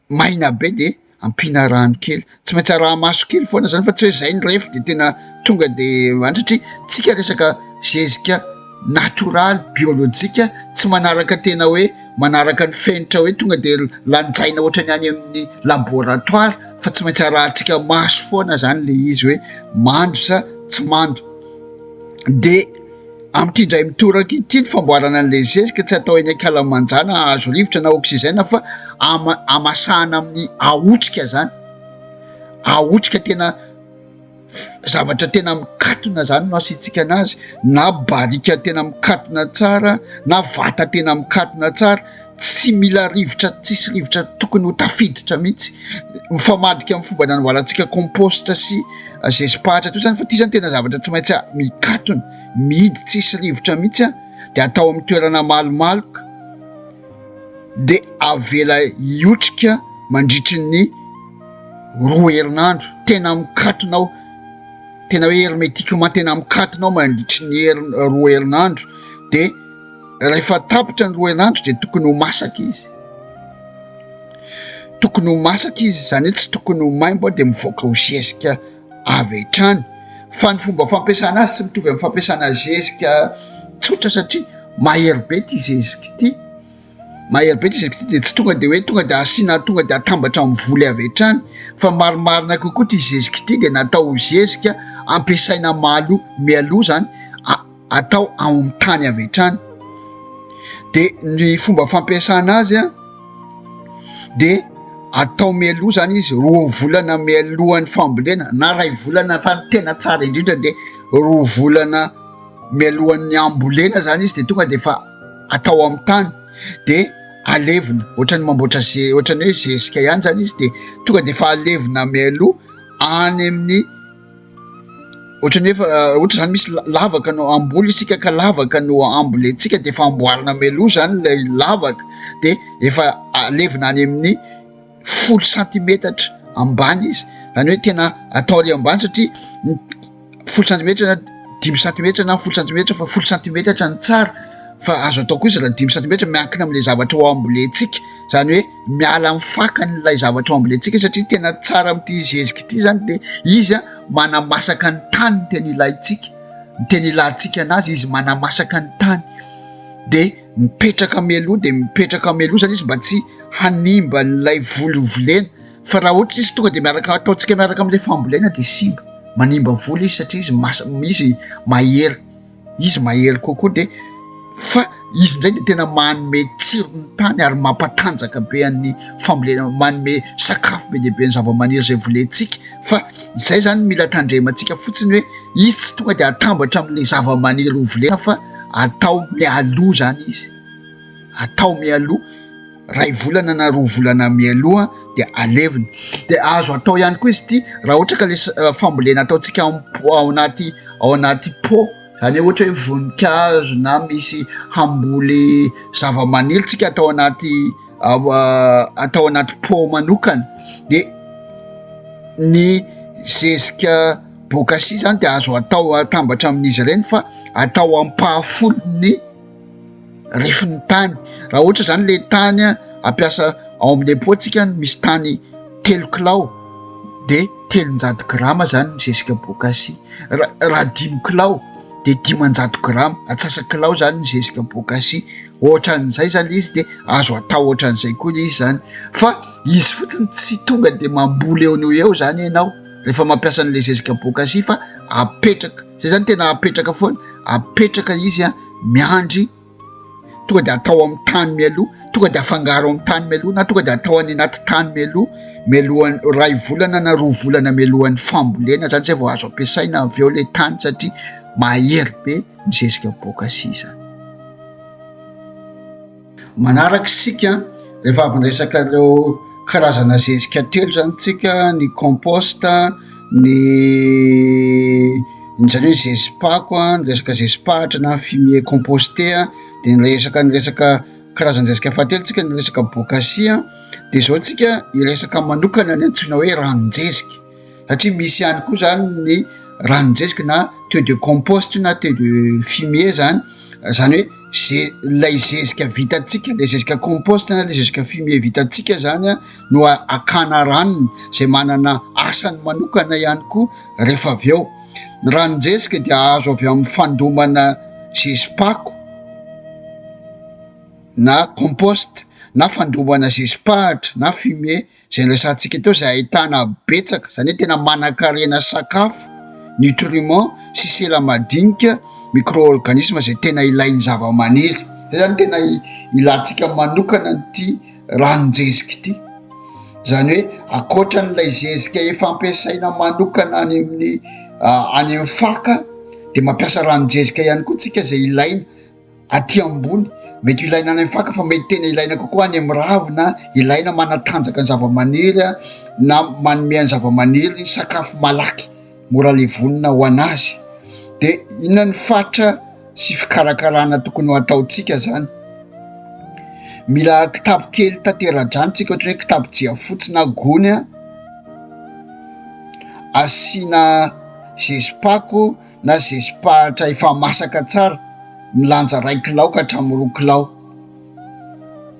maina be de ampina rano kely, tsy maintsy araha maso kely foana zany, fa tsy hoe zay ny refy de tena tonga de satria tsika resaka zezika natoraly biolojika, tsy manaraka tena hoe manaraka ny fenitra hoe tonga de lanjaina ohatra ny any amin'ny laboratoire, fa tsy maintsy arahantsika maso foana zany le izy hoe mando sa tsy mando. De am'ty indray mitoraka ity ny famboarana an'le zezika, tsy atao eny ankalamanjana azo rivotra na oxygène fa amasahana amin'ny aotrika zany, aotrika tena zavatra tena mikatona zany no asitsika anazy, na barika tena mikatona tsara na vata tena mikatona tsara, tsy mila rivotra, tsisy rivotra tokony ho tafiditra mihitsy. Mifamadika amin'ny fomba nanamboarantsika compost sy zezipahatra to zany, fa ty zany tena zavatra tsy maintsy mikatona, mihidy tsisy rivotra mihitsy de atao amin'ny toerana malomaloka, de avela iotrika mandritry ny 2 herinandro, tena mikatona ao, tena hoe hermétiquement tena mikatona ao mandritry ny 2 herinandro. De rehefa tapitra ny 2 herinandro de tokony ho masaka izy, tokony ho masaka izy, zany hoe tsy tokony ho maimbo de mivoaka ho zezika avy hatrany. Fa ny fomba fampiasana azy tsy mitovy amin'ny fampiasana zezika tsotra, satria mahery be ty zezika ity, mahery be ty zezika ity de tsy tonga de hoe tonga de asiana tonga de atambatra amin'ny voly avy hatrany, fa marimarina kokoa ty zezika ity de natao zezika ampiasaina mialoha zany, atao ao amin'ny tany avy hatrany. De ny fomba fampiasana azy de atao mialoha zany izy 2 volana mialohan'ny fambolena, na 2 volana fa tena tsara indrindra de 2 volana mialohan'ny ambolena zany izy de tonga de fa atao amin'ny tany, de alevina ohatrany mamboatra ohatrany hoe zezika ihany zany izy, de tonga de fa alevina mialoha any amin'ny ohatrany hoe ohatra zany misy lavaka no amboly isika ka lavaka no ambolentsika de fa amboarina mialoha zany lay lavaka, de efa alevina any amin'ny 10 centimetatra ambany izy, zany hoe tena atao ry ambany, satria 10 centimetatra na 5 centimetatra na 10 centimetatra, fa 10 centimetatra ny tsara, fa azo atao koa izy raha 10 centimetatra miankina am'le zavatra ho ambolentsika, zany hoe miala amin'ny fakany lay zavatra ho ambolentsika, satria tena tsara am'ty zezika ity zany de izy manamasaka ny tany ny teny ilaitsika, ny teny ilantsika anazy izy manamasaka ny tany, de mipetraka mialoha, de mipetraka mialoha zany izy mba tsy hanimba n'lay volovolena. Fa raha ohatra izy tonga de miaraka ataontsika miaraka am'le fambolena de simba, manimba voly izy satria izy izy mahery kokoa, de fa izy ndray de tena manome tsiron'ny tany ary mampatanjaka be an'ny fambolena, manome sakafo be dia be ny zava-maniry zay volentsika. Fa zay zany mila tandremantsika fotsiny hoe izy tsy tonga de atambatra am'le zava-maniry ho volena, fa atao mialoha zany izy, atao mialoha ray volana na roa volana mialoha de aleviny. De azo atao ihany koa izy ity raha ohatra ka le fambolena ataontsika ao anaty pot, zany hoe ohatra hoe voninkazo na misy hamboly zava-maniry tsika atao anaty pot manokana, de ny zezika bokasia zany de azo atao atambatra amin'izy ireny fa atao ampahafolony refin'ny tany. Raha ohatra zany le tany ampiasa ao amin'le potsika misy tany 3 kilao de 300 grama zany ny zezika bokasia, raha 5 kilao de 500 grama, atsasa kilao zany ny zezika bokasia. Ohatran'izay zany izy de azo atao ohatran'izay koa izy zany, fa izy fotsiny tsy tonga de mamboly eo zany ianao rehefa mampiasa an'le zezika bokasia, fa apetraka, zay zany tena apetraka foana, apetraka izy miandry, tonga de atao amin'ny tany mialoha, tonga de afangaro amin'ny tany mialoha, na tonga de atao any anaty tany mialohan'ny ray volana na roa volana mialohan'ny fambolena zany, zay vao azo ampiasaina avy eo le tany, satria mahery be ny zezika bokasia zany. Manaraka sika rehefa avy resaka ireo karazana zezika telo zany tsika, ny composta, ny zany hoe zezipako, ny resaka zezipahatra na fumier composté, de ny resaka karazana zezika fahatelo tsika ny resaka bokasia. De zao tsika iresaka manokana ny antsoina hoe ranon-jezika, satria misy ihany koa zany ny ranon-jezika na teux de compost na teux de fumier zany hoe lay zezika vitatsika, le zezika compost na le zezika fumier vitatsika zany no akana ranony zay manana asany manokana ihany koa rehefa avy eo. Ny ranon-jezika dia azo avy amin'ny fandomana zezipako na compost, na fandomana zezipahatra na fumier zay resantsika teo, zay ahitana betsaka, zany hoe tena manan-karena sakafo, nutriments sy sela madinika, micro-organisme zay tena ilain'ny zava-maniry. Zay zany tena ilantsika manokana n'ity ranon-jezika ity, zany hoe akoatran'ilay zezika efa ampiasaina manokana any amin'ny faka, de mampiasa ranon-jezika ihany koa tsika zay ilaina aty ambony. Mety ilaina any amin'ny faka, fa mety tena ilaina kokoa any amin'ny ravina, ilaina manatanjaka ny zava-maniry na manome ny zava-maniry sakafo malaky mora levonina ho anazy. De inona ny fatra sy fikarakarana tokony ho ataotsika zany? Mila kitapo kely tantera-drano tsika, ohatra hoe kitapo jiafotsy na gony, asiana zezipako na zezipahatra efa masaka tsara, milanja 1 kilao ka hatramin'ny 2 kilao.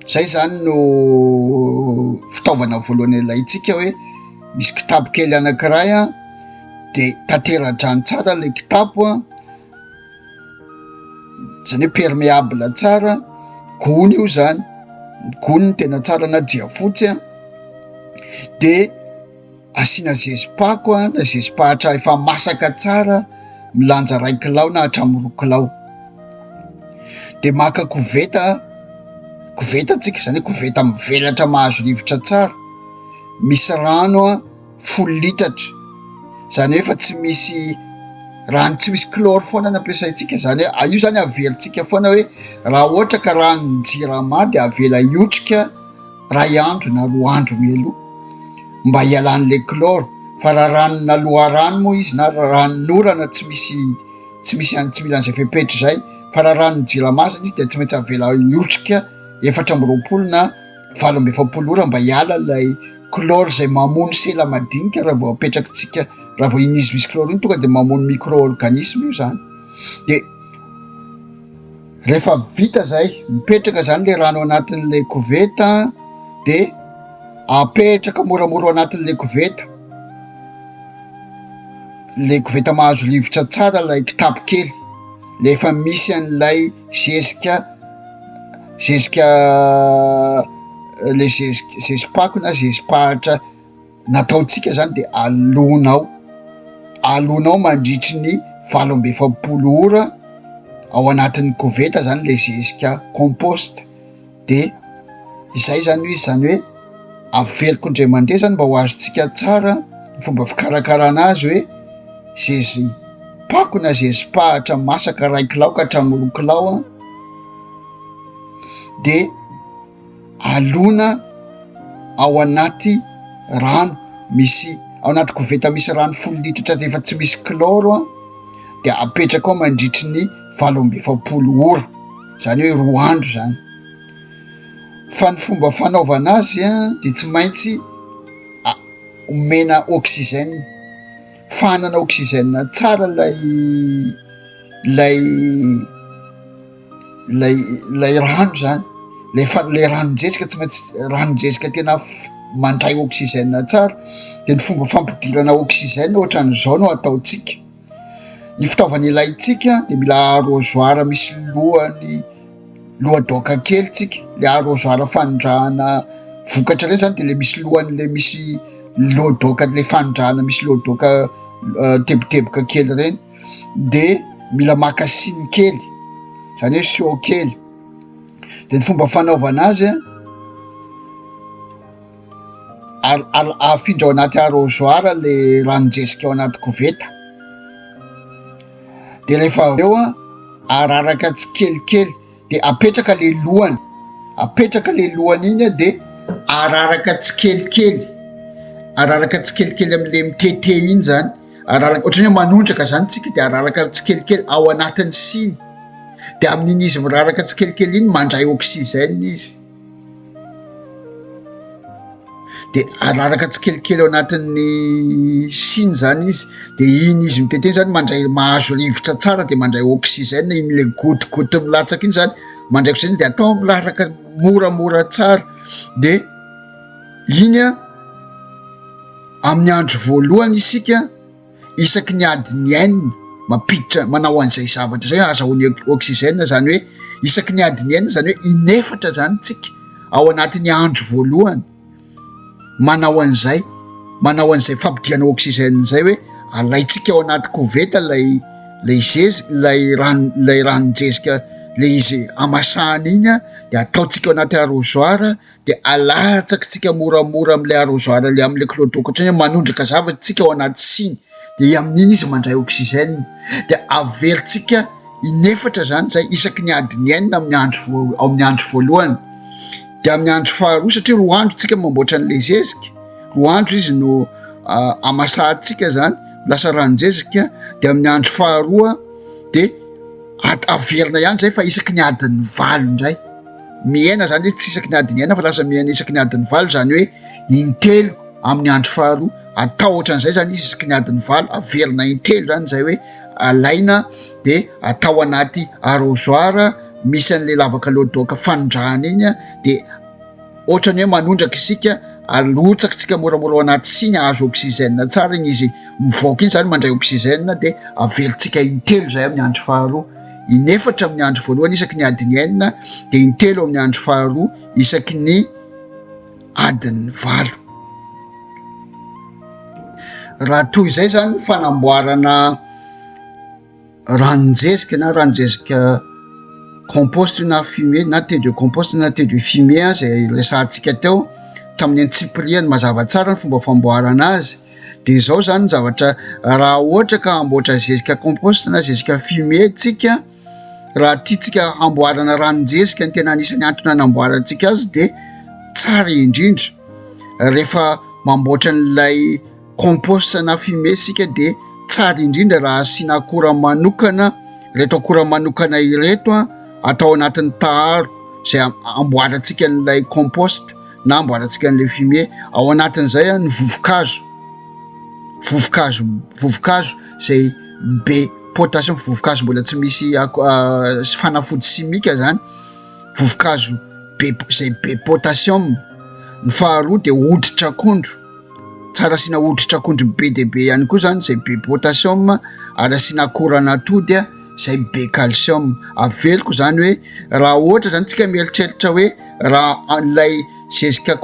Zay zany no fitaovana voalohany ilaintsika, hoe misy kitapo kely anankiray de tantera-drano tsara le kitapo, zany hoe perméable tsara, gony io zany, gony tena tsara na jiafotsy, de asiana zezipako na zezipahatra efa masaka tsara, milanja 1 kilao na hatramin'ny 2 kilao. De maka koveta tsika, zany hoe koveta mivelatra mahazo rivotra tsara, misy rano 10 litatra, zany hoe fa tsy misy rano, tsy misy chlore foana no ampiasaitsika, zany hoe io zany averintsika foana hoe raha ohatra ka ranon'ny jirama de avela iotrika 2 andro na 2 andro mialoha mba hialan'le chlore. Fa raha ranona loharano moa izy na ranon'orana tsy misy mila an'izay fepetra zay, fa raha ranon'ny jirama zany izy de tsy maintsy avela iotrika 420 na 720 ora mba hiala lay chlore zay mamono sela madinika. Raha vao apetrakintsika, raha vao iny izy misy chlore iny tonga de mamono micro-organisme io zany. De rehefa vita zay, mipetraka zany le rano anatin'le koveta, de apetraka moramora anatin'le koveta, le koveta mahazo rivotra tsara, lay kitapo kely, le efa misy an'ilay le zezipako na zezipahatra nataotsika zany, de alonao mandritry ny 720 ora ao anatin'ny koveta zany le zezika compost. De izay zany izy, zany hoe averiko indray mandeha zany mba ho azontsika tsara fomba fikarakarana azy, hoe zezipako na zezipahatra masaka 1 kilao ka hatramin'ny 2 kilao, de alona ao anaty rano misy ao anaty koveta misy rano 10 litra efa tsy misy cloro a de apetraka ao mandritry ny 7-20 ora zany hoe 2 andro zany. Fa ny fomba fanaovana azy a de tsy maintsy omena oxygène, fanana oxygène tsara lay rano zany, le ranonjesika tsy maintsy ranonjesika tena mandray oxygène tsara. De ny fomba fampidirana oxygène ohatran'izao no ataotsika. Ny fitaovana ilaitsika de mila arrosoir misy lohadoka kely tsika, le arrosoir fanondrahana vokatra reny zany de le misy lohany le misy lohadoka le fanondrahana misy lohadoka teboteboka kely reny, de mila makasiny kely zany hoe sio kely. De ny fomba fanaovana azy afindra ao anaty arrosoir le ranonjesika ao anaty koveta, de rehefa avy eo araraka tsikelikely de apetraka le lohany iny de araraka tsikelikely am'le mitete iny zany, araraka ohatrany hoe manondraka zany tsika de araraka tsikelikely ao anatin'ny siny, de amin'iny izy miraraka tsikelikely iny mandray oxygène izy, de araraka tsikelikely ao anatin'ny siny zany izy, de iny izy mitete zany mandray mahazo rivotra tsara de mandray oxygène, iny le gotigoty milatsaka iny zany mandray oxygène de atao milaraka moramora tsara. De iny amin'ny andro voalohany isika isaky ny adiny 9 mampiditra manao an'izay zavatra zay azahoany oxygène, zany hoe isaky ny adiny 9 zany hoe 9 zany tsika ao anatin'ny andro voalohany manao an'izay fampidiana oxygène zay, hoe alaitsika ao anaty koveta lay ranonjesika le izy amasahana iny de ataotsika ao anaty arrosoir de alatsakitsika moramora am'le arrosoir le am'le clodoka ohatrany hoe manondraka zavatra tsika ao anaty siny, de amin'iny izy mandray oxygène de averitsika 9 zany zay isaky ny adiny 9 amin'ny andro voalohany. De amin'ny andro faharoa, satria 2 andro tsika mamboatra an'le zezika, 2 andro izy no amasahantsika zany lasa ranonjesika, de amin'ny andro faharoa de averina ihany zay fa isaky ny adiny 4 indray miaina zany hoe tsy isaky ny adiny 9 fa lasa miaina isaky ny adiny 4, zany hoe intelo amin'ny andro faharoa atao ohatran'izay zany izy isaky ny adiny 4 averina intelo zany zay hoe alaina de atao anaty arrosoir misy an'le lavaka lohadoka fanondrahana iny de ohatrany hoe manondraka isika alotsakitsika moramora ao anaty siny azo oxygène tsara iny izy mivoaka iny zany mandray oxygène, de averitsika intelo zay amin'ny andro faharoa, 9 amin'ny andro voalohany isaky ny adiny 9 de intelo amin'ny andro faharoa isaky ny adiny 4. Raha toy izay zany fanamboarana ranonjesika na ranonjesika compost na fumier na thé de compost na thé de fumier zay resahantsika teo tamin'ny antsipiriany mazava tsara ny fomba famboarana azy. De zao zany zavatra, raha ohatra ka amboatra zezika compost na zezika fumier tsika, raha tiatsika amboarana ranonjesika ny tena anisany antony anamboarantsika azy de tsara indrindra rehefa mamboatra n'lay compost na fumier sika de tsara indrindra raha asiana akora manokana, reto akora manokana ireto atao anatin'ny taharo zay amboarantsika n'lay compost na amboarantsika n'le fumier, ao anatin'izay ny vovokazo zay be potassium, vovokazo mbola tsy misy fanafody simika zany, vovokazo zay be potassium. Ny faharoa de hoditrakondro, tsara asiana hoditrakondro be de be ihany koa zany zay be potassium, ary asiana akoran'atody zay be calcium. Aveliko zany hoe raha ohatra zany tsika mieritreritra hoe raha lay zezika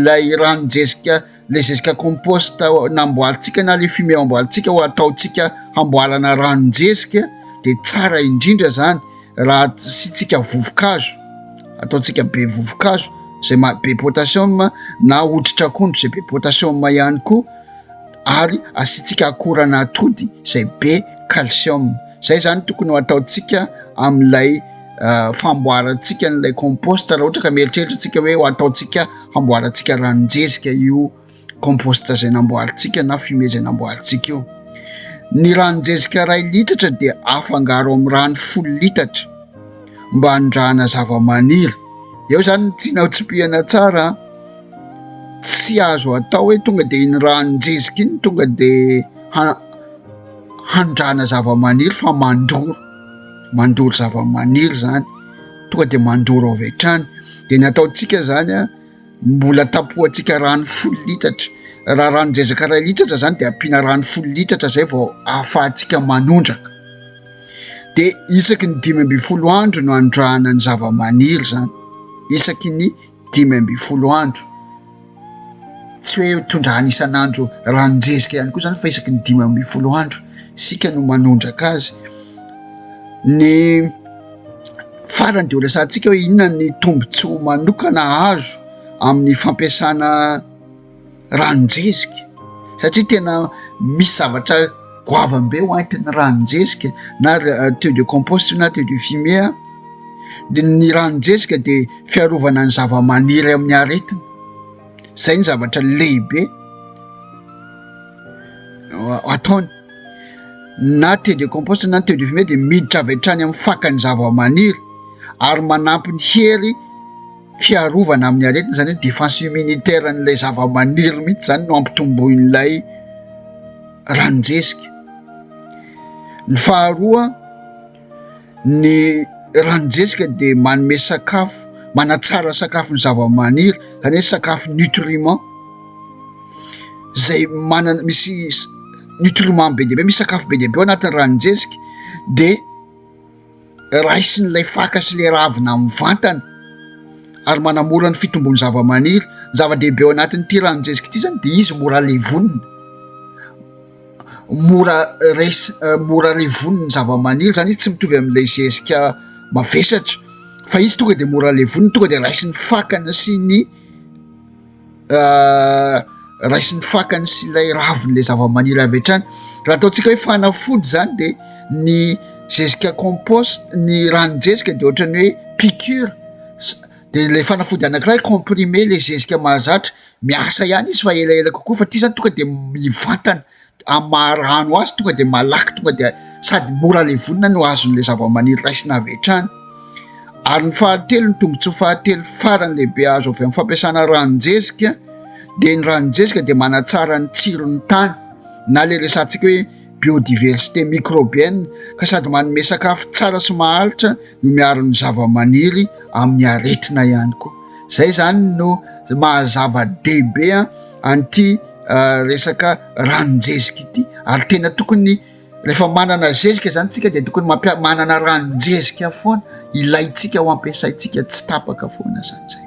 lay ranonjesika le zezika compost namboarintsika na le fumier amboarintsika ho ataotsika hamboarana ranonjesika de tsara indrindra zany raha sitsika vovokazo, ataotsika be vovokazo zay be potassium na hoditrakondro zay be potassium ihany koa, ary asitsika akoran'atody zay be calcium. Zay zany tokony ho ataotsika amin'ilay famboarantsika n'ilay compost raha ohatra ka mieritreritra hoe ho ataontsika hamboarantsika ranonjezika io compost zay namboarintsika na fumier zay namboarintsika io. Ny ranonjezika 2 litatra de afangaro amin'ny rano 10 litatra mba hanondrahana zava-maniry. Eo zany ny tianao tsipihana tsara, tsy azo atao hoe tonga de iny ranonjezika iny tonga de hanondrahana zava-maniry fa mandoro zava-maniry zany, tonga de mandoro avy hatrany. De ny ataontsika zany a, mbola tapohantsika rano 10 litatra. Raha ranonjezaka 2 litatra zany de ampiana rano 10 litatra zay vao ahafahantsika manondraka. De isaky ny 12 andro no anondrahana ny zava-maniry zany, isaky ny 12 andro. Tsy hoe tondrahana isan'andro ranonjezika ihany koa zany fa isaky ny 12 andro sika no manondraka azy. Ny farany de ho resantsika hoe inona ny tombontsoa manokana azo amin'ny fampiasana ranonjezika, satria tena misy zavatra goavambe hoentin'ny ranonjezika na teo de compost na teo de fumier. De ny ranonjezika de fiarovana ny zava-maniry amin'ny aretina, zay ny zavatra lehibe ataony. Na teo de compost na teo de fumier de miditra avy hatrany amin'ny fakan'ny zava-maniry ary manampy ny hery fiarovana amin'ny aretina, zany hoe défense immunitaire n'ilay zava-maniry mihitsy zany no ampitomboin'ilay ranonjezika. Ny faharoa, ny ranonjezika de manome sakafo, manatsara sakafo ny zava-maniry, zany hoe sakafo nutriment zay misy nutriment be deabe, misy sakafo be deabe ao anatin'ny ranonjezika de raisin'ilay faka sy le ravina amin'ny vantana ary manamora ny fitombon'ny zava-maniry. Zava-dehibe ao anatin'ity ranonjezika ity zany de izy mora levonina, mora levonina ny zava-maniry zany izy tsy mitovy amin'ilay zezika mavesatra fa izy tonga de mora levonina, tonga de raisin'ny fakana sy ny raisin'ny fakany sy ilay ravin'ilay zava-maniry avy hatrany. Raha ataontsika hoe fanafody zany de ny zezika compost, ny ranonjezika de ohatran'ny hoe piqûre, de le fanafody anankiray comprimé le zezika mahazatra, miasa ihany izy fa elaela kokoa fa ty zany tonga de mivantana amin'ny maharano azy, tonga de malaky, tonga de sady mora levonina no azon'le zava-maniry raisina avy hatrany. Ary ny fahatelo, ny tombotsoa fahatelo farany lehibe azo avy amin'ny fampiasana ranonjezika de ny ranonjezika de manatsara ny tsiron'ny tany na le resantsika hoe biodiversité microbienne, ka sady manome sakafo tsara sy maharitra no miaro ny zava-maniry amin'ny aretina ihany koa. Zay zany no mahazava-dehibe an'ity resaka ranonjezika ity. Ary tena tokony rehefa manana zezika zany tsika de tokony manana ranonjezika foana ilaitsika ho ampiasaitsika, tsy tapaka foana zany zay.